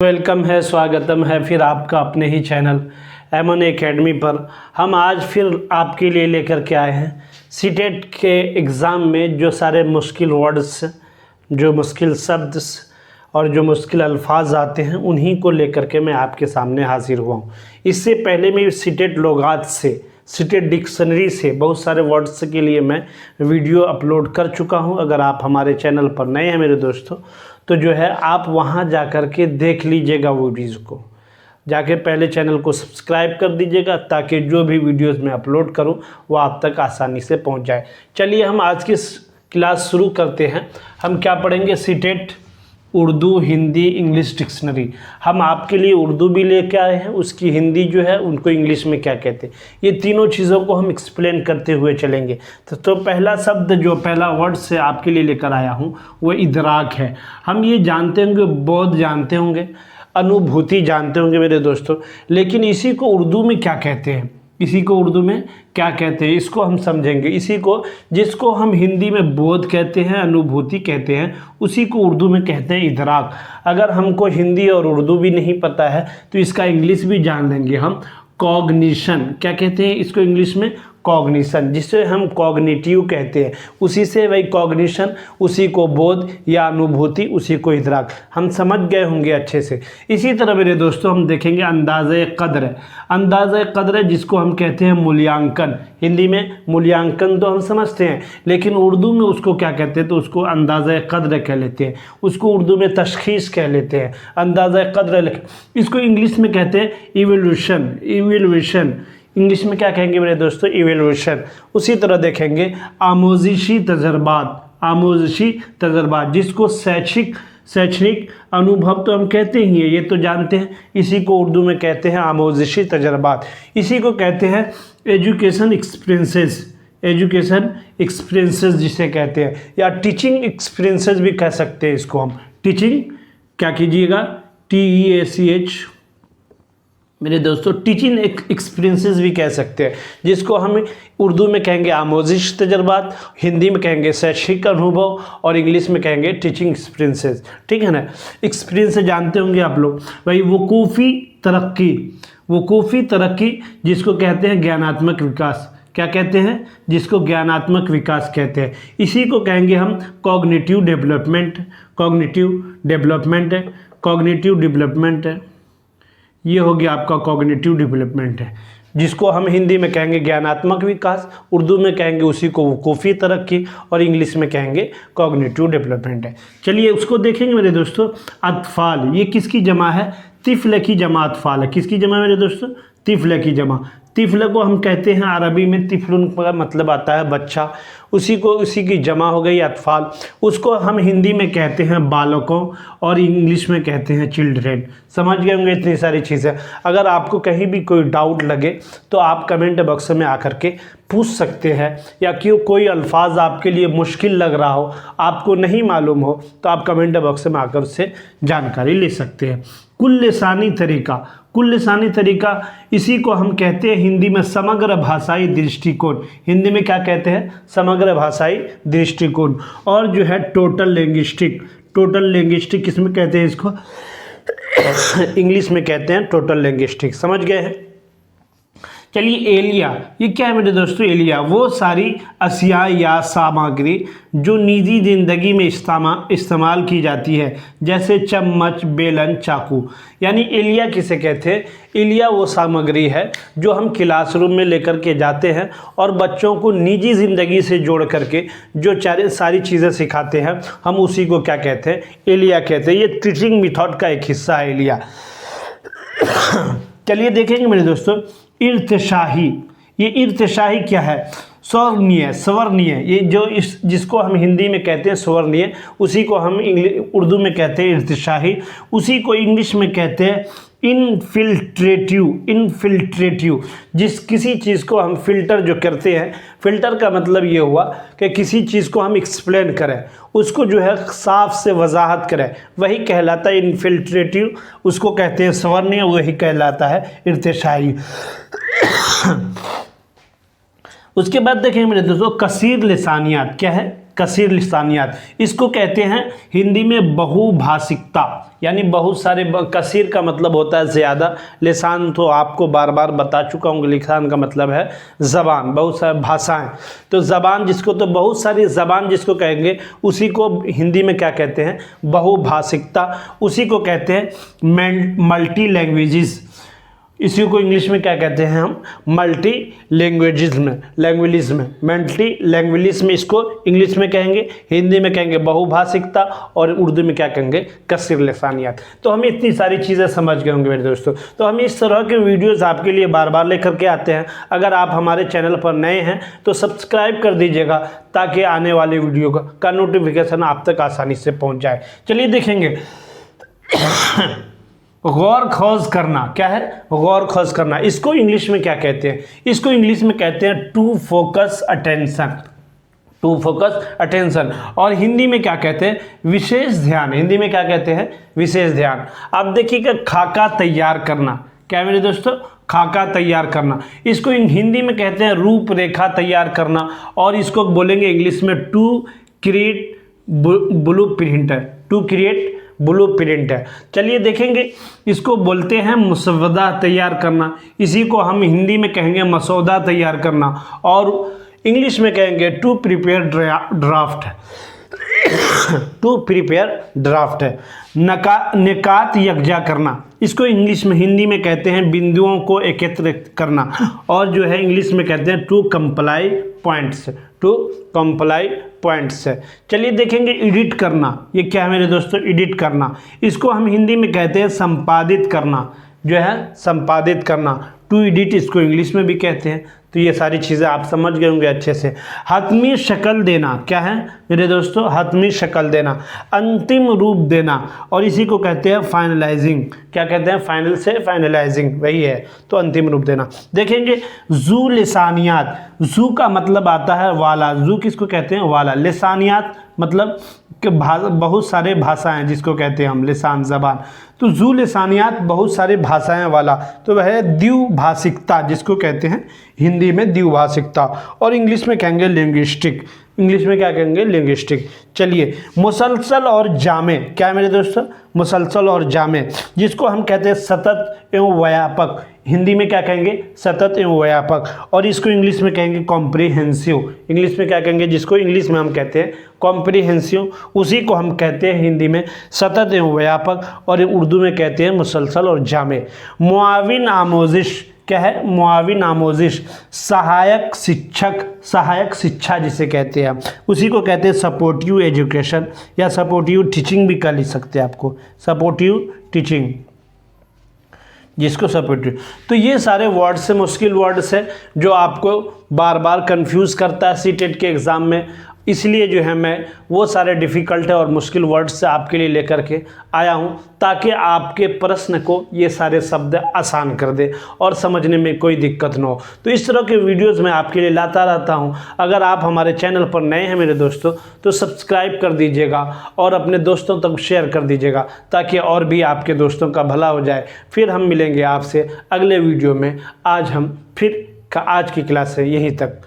Welcome है, स्वागतम है फिर आपका अपने ही चैनल एमन एकेडमी पर। हम आज फिर आपके लिए लेकर के आए हैं सीटेट के एग्ज़ाम में जो सारे मुश्किल वर्ड्स, जो मुश्किल शब्द और जो मुश्किल अल्फाज आते हैं उन्हीं को लेकर के मैं आपके सामने हाजिर हुआ हूँ। इससे पहले मैं सीटेट लोगात से, सीटेट डिक्शनरी से बहुत सारे वर्ड्स के लिए मैं वीडियो अपलोड कर चुका हूं। अगर आप हमारे चैनल पर नए हैं मेरे दोस्तों, तो जो है आप वहां जा कर के देख लीजिएगा, वो वीडियोज़ को जाके पहले चैनल को सब्सक्राइब कर दीजिएगा ताकि जो भी वीडियोज़ मैं अपलोड करूं वो आप तक आसानी से पहुंच जाए। चलिए हम आज की क्लास शुरू करते हैं। हम क्या पढ़ेंगे? CTET Urdu, Hindi, English dictionary. हम आपके लिए उर्दू भी लेके आए हैं, उसकी हिंदी जो है उनको इंग्लिश में क्या कहते हैं, ये तीनों चीज़ों को हम एक्सप्लेन करते हुए चलेंगे। तो पहला शब्द, जो पहला वर्ड से आपके लिए लेकर आया हूँ वो इदराक है। हम ये जानते होंगे, बोध जानते होंगे, अनुभूति जानते होंगे मेरे दोस्तों, लेकिन इसी को उर्दू में क्या कहते हैं, इसी को उर्दू में क्या कहते हैं, इसको हम समझेंगे। इसी को, जिसको हम हिंदी में बोध कहते हैं, अनुभूति कहते हैं, उसी को उर्दू में कहते हैं इदराक। अगर हमको हिंदी और उर्दू भी नहीं पता है तो इसका इंग्लिश भी जान लेंगे हम। कॉग्निशन क्या कहते हैं इसको इंग्लिश में? कॉग्निशन, जिसे हम कॉग्निटिव कहते हैं, उसी से वही कॉग्निशन, उसी को बोध या अनुभूति, उसी को इदराक। हम समझ गए होंगे अच्छे से। इसी तरह मेरे दोस्तों हम देखेंगे अंदाज़े क़द्र। अंदाज़े क़द्र जिसको हम कहते हैं मूल्यांकन। हिंदी में मूल्यांकन तो हम समझते हैं, लेकिन उर्दू में उसको क्या कहते हैं? तो उसको अंदाज़े क़द्र कह लेते हैं, उसको उर्दू में तशख़ीस कह लेते हैं, अंदाज़े क़द्र। इसको इंग्लिश में कहते हैं इवैल्यूएशन। इवैल्यूएशन इंग्लिश में क्या कहेंगे मेरे दोस्तों? इवैल्यूएशन। उसी तरह देखेंगे आमोजिशी तजर्बात। आमोजिशी तजर्बात जिसको शैक्षणिक अनुभव तो हम कहते ही हैं, ये तो जानते हैं। इसी को उर्दू में कहते हैं आमोजिशी तजर्बात। इसी को कहते हैं एजुकेशन एक्सपीरियंसेस। एजुकेशन एक्सपीरियंसेस जिसे कहते हैं, या टीचिंग एक्सपीरियंसेस भी कह सकते हैं इसको हम। टीचिंग क्या कीजिएगा? TEACH मेरे दोस्तों, टीचिंग एक्सपीरियंसेस भी कह सकते हैं, जिसको हम उर्दू में कहेंगे आमोजिश तजर्बात, हिंदी में कहेंगे शैक्षिक अनुभव और इंग्लिश में कहेंगे टीचिंग एक्सपीरियंसेस। ठीक है ना? एक्सपीरियंस जानते होंगे आप लोग। भाई वकूफ़ी तरक्की, वकूफ़ी तरक्की जिसको कहते हैं ज्ञानात्मक विकास। क्या कहते हैं? जिसको ज्ञानात्मक विकास कहते हैं। इसी को कहेंगे हम कॉग्निटिव डेवलपमेंट। कॉग्निटिव डेवलपमेंट है, कॉग्निटिव डेवलपमेंट है, ये हो गया आपका कॉग्निटिव डेवलपमेंट है, जिसको हम हिंदी में कहेंगे ज्ञानात्मक विकास, उर्दू में कहेंगे उसी को वकूफ़ी तरक्की और इंग्लिश में कहेंगे कॉग्निटिव डेवलपमेंट है। चलिए उसको देखेंगे मेरे दोस्तों। अतफाल, ये किसकी जमा है? तिफ़्ल की जमा अतफाल है। किसकी जमा मेरे दोस्तों? तिफ़्ल की जमा। तिफ़्ल को हम कहते हैं अरबी में तिफ़्लुन का मतलब आता है बच्चा, उसी की जमा हो गई अतफाल। उसको हम हिंदी में कहते हैं बालकों और इंग्लिश में कहते हैं चिल्ड्रेन। समझ गए होंगे इतनी सारी चीज़ें। अगर आपको कहीं भी कोई डाउट लगे तो आप कमेंट बॉक्स में आकर के पूछ सकते हैं, या क्यों कोई अल्फाज आपके लिए मुश्किल लग रहा हो, आपको नहीं मालूम हो, तो आप कमेंट बॉक्स में आकर उससे जानकारी ले सकते हैं। कुल लिसानी तरीका, कुल लिसानी तरीका इसी को हम कहते हैं हिंदी में समग्र भाषाई दृष्टिकोण। हिंदी में क्या कहते हैं? समग्र भाषाई दृष्टिकोण। और जो है टोटल लिंग्विस्टिक। टोटल लिंग्विस्टिक किसमें कहते हैं इसको? इंग्लिश में कहते हैं टोटल लिंग्विस्टिक। समझ गए हैं? चलिए एलिया, ये क्या है मेरे दोस्तों? एलिया वो सारी अशिया या सामग्री जो निजी ज़िंदगी में इस्तेमाल की जाती है, जैसे चम्मच, बेलन, चाकू। यानी एलिया किसे कहते हैं? एलिया वो सामग्री है जो हम क्लासरूम में लेकर के जाते हैं और बच्चों को निजी ज़िंदगी से जोड़ करके जो सारी चीज़ें सिखाते हैं, हम उसी को क्या कहते हैं? एलिया कहते हैं। ये टीचिंग मेथड का एक हिस्सा है एलिया। चलिए देखेंगे मेरे दोस्तों इर्तिशाही। ये इर्तिशाही क्या है? स्वर्णीय, स्वर्णीय। ये जो जिसको हम हिंदी में कहते हैं स्वर्णीय, उसी को हम उर्दू में कहते हैं इर्तिशाही। उसी को इंग्लिश में कहते हैं इनफिल्ट्रेटिव। इनफिल्ट्रेटिव किसी चीज़ को हम फिल्टर जो करते हैं, फिल्टर का मतलब ये हुआ कि किसी चीज़ को हम एक्सप्लेन करें, उसको जो है साफ से वजाहत करें, वही कहलाता है इनफिल्ट्रेटिव। उसको कहते हैं स्वर्णीय, वही कहलाता है इर्तिशाही। उसके बाद देखें मेरे दोस्तों कसीर लिसानियात। क्या है? कसीर लिसानियात, इसको कहते हैं हिंदी में बहुभाषिकता, यानी बहुत सारे। कसीर का मतलब होता है ज़्यादा, लिसान तो आपको बार बार बता चुका हूँ, लिसान का मतलब है ज़बान, बहुत सारी भाषाएं। तो ज़बान जिसको, तो बहुत सारी ज़बान जिसको कहेंगे उसी को हिंदी में क्या कहते हैं, बहुभाषिकता। उसी को कहते हैं मल्टी लैंग्वेजेस, इसी को इंग्लिश में क्या कहते हैं हम, मल्टी लैंग्वेजिज्म, मल्टी लैंग्वेजिज्म इसको इंग्लिश में कहेंगे, हिंदी में कहेंगे बहुभाषिकता, और उर्दू में क्या कहेंगे, कसीर लिसानियात। तो हम इतनी सारी चीज़ें समझ गए होंगे मेरे दोस्तों। तो हम इस तरह के वीडियोस आपके लिए बार बार लेकर के आते हैं। अगर आप हमारे चैनल पर नए हैं तो सब्सक्राइब कर दीजिएगा, ताकि आने वाले वीडियो का नोटिफिकेशन आप तक आसानी से पहुँच जाए। चलिए देखेंगे गौर खोज करना क्या है, गौर खोज करना, इसको इंग्लिश में क्या कहते हैं, इसको इंग्लिश में कहते हैं to focus attention, to focus attention. और हिंदी में क्या कहते हैं, विशेष ध्यान, हिंदी में क्या कहते हैं, विशेष ध्यान। अब देखिएगा खाका तैयार करना, क्या है मेरे दोस्तों, खाका तैयार करना, इसको हिंदी में कहते हैं रूपरेखा तैयार करना, और इसको बोलेंगे इंग्लिश में to create blueprint, to create blueprint है। चलिए देखेंगे, इसको बोलते हैं मसौदा तैयार करना, इसी को हम हिंदी में कहेंगे मसौदा तैयार करना, और इंग्लिश में कहेंगे to prepare draft, to prepare draft है। निकात यकजा करना, इसको इंग्लिश में, हिंदी में कहते हैं बिंदुओं को एकत्रित करना, और जो है इंग्लिश में कहते हैं to comply points, to comply points है। चलिए देखेंगे एडिट करना, ये क्या है मेरे दोस्तों, एडिट करना, इसको हम हिंदी में कहते हैं संपादित करना, जो है संपादित करना, टू एडिट इसको इंग्लिश में भी कहते हैं। तो ये सारी चीज़ें आप समझ गए होंगे अच्छे से। हतमी शक्ल देना, क्या है मेरे दोस्तों, हतमी शक्ल देना, अंतिम रूप देना, और इसी को कहते हैं फाइनलाइजिंग, क्या कहते हैं, फाइनल से फाइनलाइजिंग, वही है, तो अंतिम रूप देना। देखेंगे जू लिसानियात, जू का मतलब आता है वाला, जू किसको कहते हैं, वाला। लिसानियात मतलब कि बहुत सारे भाषाएं जिसको कहते हैं हम, लिसान ज़बान। तो जू लिसानियात बहुत सारी भाषाएं वाला, तो वह है द्विभाषिकता, जिसको कहते हैं हिंदी में द्विभाषिकता, और इंग्लिश में कहेंगे लिंग्विस्टिक, इंग्लिश में क्या कहेंगे, लिंग्विस्टिक। चलिए मुसलसल और जामे, क्या है मेरे दोस्तों, मुसलसल और जामे, जिसको हम कहते हैं सतत एवं व्यापक, हिंदी में क्या कहेंगे, सतत एवं व्यापक, और इसको इंग्लिश में कहेंगे कॉम्प्रिहेंसिव, इंग्लिश में क्या कहेंगे, जिसको इंग्लिश में हम कहते हैं कॉम्प्रिहेंसिव, उसी को हम कहते हैं हिंदी में सतत एवं व्यापक, और उर्दू में कहते हैं मुसलसल और जामे। मुआविन आमोजिश, क्या है, मुआविन आमोजिश, सहायक शिक्षक, सहायक शिक्षा जिसे कहते हैं, उसी को कहते हैं सपोर्टिव एजुकेशन, या सपोर्टिव टीचिंग भी कर सकते हैं आपको, सपोर्टिव टीचिंग, जिसको सपोर्टिव। तो ये सारे वर्ड्स से, मुश्किल वर्ड्स है जो आपको बार बार कंफ्यूज करता है सीटेट के एग्ज़ाम में, इसलिए जो है मैं वो सारे डिफ़िकल्ट और मुश्किल वर्ड्स से आपके लिए लेकर के आया हूँ, ताकि आपके प्रश्न को ये सारे शब्द आसान कर दे और समझने में कोई दिक्कत ना हो। तो इस तरह के वीडियोस मैं आपके लिए लाता रहता हूँ। अगर आप हमारे चैनल पर नए हैं मेरे दोस्तों, तो सब्सक्राइब कर दीजिएगा और अपने दोस्तों तक शेयर कर दीजिएगा, ताकि और भी आपके दोस्तों का भला हो जाए। फिर हम मिलेंगे आपसे अगले वीडियो में। आज की क्लास है यहीं तक।